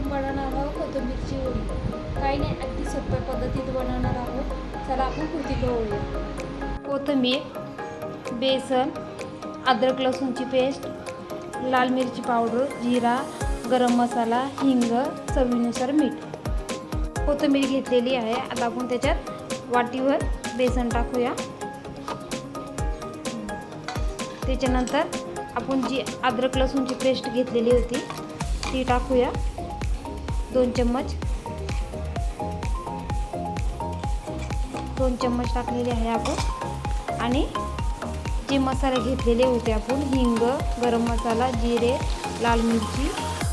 आपण बनवणार आहोत कोथिंबीरची वडी। काही नाही, अगदी सोप्या पद्धतीत बनवणार आहोत। चला आपण कृती करूया। कोथिंबीर, बेसन, अद्रक लसूणची पेस्ट, लाल मिरची पावडर, जिरा, गरम मसाला, हिंग, चवीनुसार मीठ। कोथिंबीर घेतलेली आहे। आता आपण त्याच्यात वाटीवर बेसन टाकूया। त्याच्यानंतर आपण जी अद्रक लसूणची पेस्ट घेतलेली होती ती टाकूया, 2 चम्मच टाकलेले आहे आपण। आणि जे मसाले घेतलेले होते आपण, हिंग, गरम मसाला, जिरे, लाल मिरची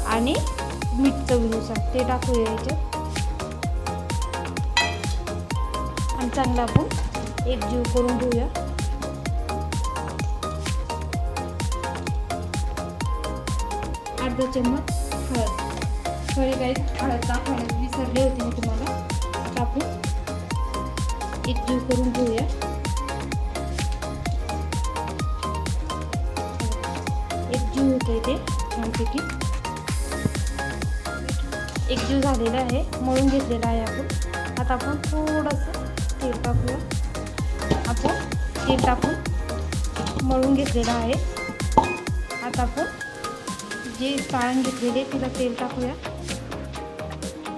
आणि मीठ चवीनुसार, ते टाकूया याच्यात। आणि चांगला आपण एकजीव करून घेऊया। अर्धा चम्मच हळद, काही हळद टाकायला विसरले होते मी तुम्हाला, टाकून एकजीव करून घेऊया। एकजीव होते ते छानपैकी एकजीव झालेला आहे, मळून घेतलेला आहे आपण। आता आपण थोडंसं तेल टाकूया। आपण तेल टाकून मळून घेतलेलं आहे। आता आपण जे चाळण घेतलेले तिला तेल टाकूया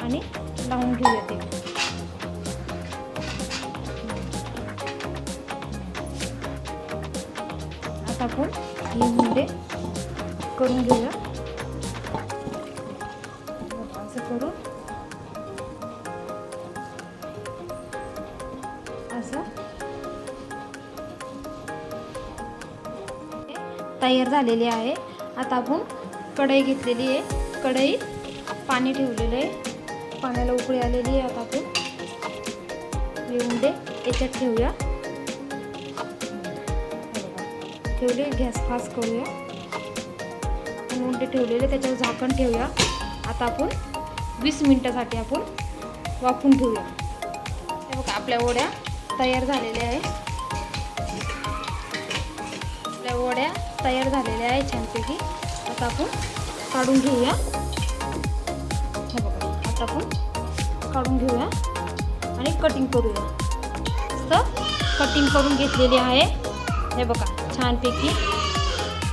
आणि लावून घेऊया ते। आता आपण हे मुंडे करून घेऊया। असं करून असं तयार झालेले आहे। आता आपण कढई घेतलेली आहे, कढईत पाणी ठेवलेलं आहे, पाण्याला उकळी आलेली आहे। आता आपण हे उंडे याच्यात ठेवूया। ठेवले, गॅस फास्ट करूया। आपण उंडे ठेवलेले, त्याच्यावर झाकण ठेवूया। आता आपण 20 मिनिटासाठी आपण वाफवून घेऊया। हे बघा, आपल्या वड्या तयार झालेल्या आहे। आपल्या वड्या तयार झालेल्या आहे छानपैकी। आता आपण काढून घेऊया। हे बघा, आता आपण काढून घेऊया आणि कटिंग करूया। मस्त कटिंग करून घेतलेली आहे। हे बघा, छानपैकी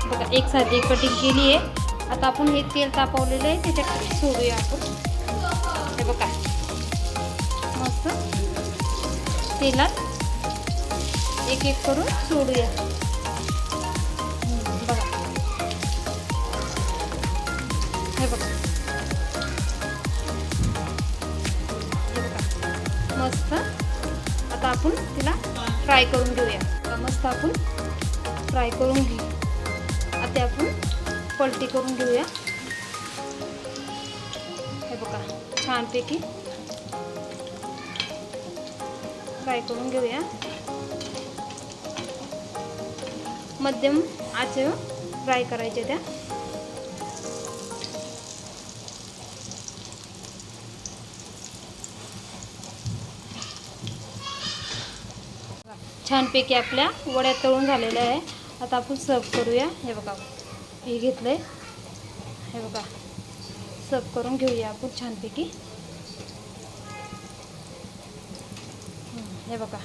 बघा एकसारखी कटिंग केली आहे। आता आपण हे तेल तापवलेलं आहे त्याच्यात सोडूया आपण। हे बघा, मस्त तेलात एक एक करून सोडूया। बघा, हे बघा, मस्त। आता आपण तिला फ्राय करून घेऊया। मस्त आपण फ्राय करून घेऊ। आता आपण पलटी करून घेऊया। हे बघा, छानपैकी फ्राय करून घेऊया। मध्यम आचेवर फ्राय करायचे त्या। छानपैकी आपल्या वड्या तळून झालेल्या आहे। आता आपण सर्व करूया। हे बघा, हे घेतलंय, हे बघा, सर्व करून घेऊया आपण छानपैकी। हे बघा,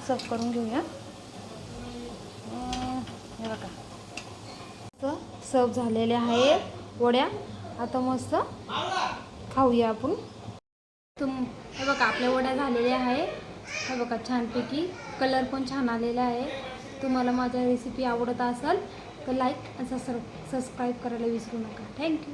सर्व करून घेऊया। हे बघा, सर्व झालेल्या आहे वड्या। आता मस्त खाऊया आपण। हे बघा, आपल्या वड्या झालेल्या आहे। हे बघा, छानपैकी कलर पण छान आलेला आहे। तुम्हाला माझ्या रेसिपी आवडत असेल तर लाईक आणि सबस्क्राईब करायला विसरू नका। थँक्यू।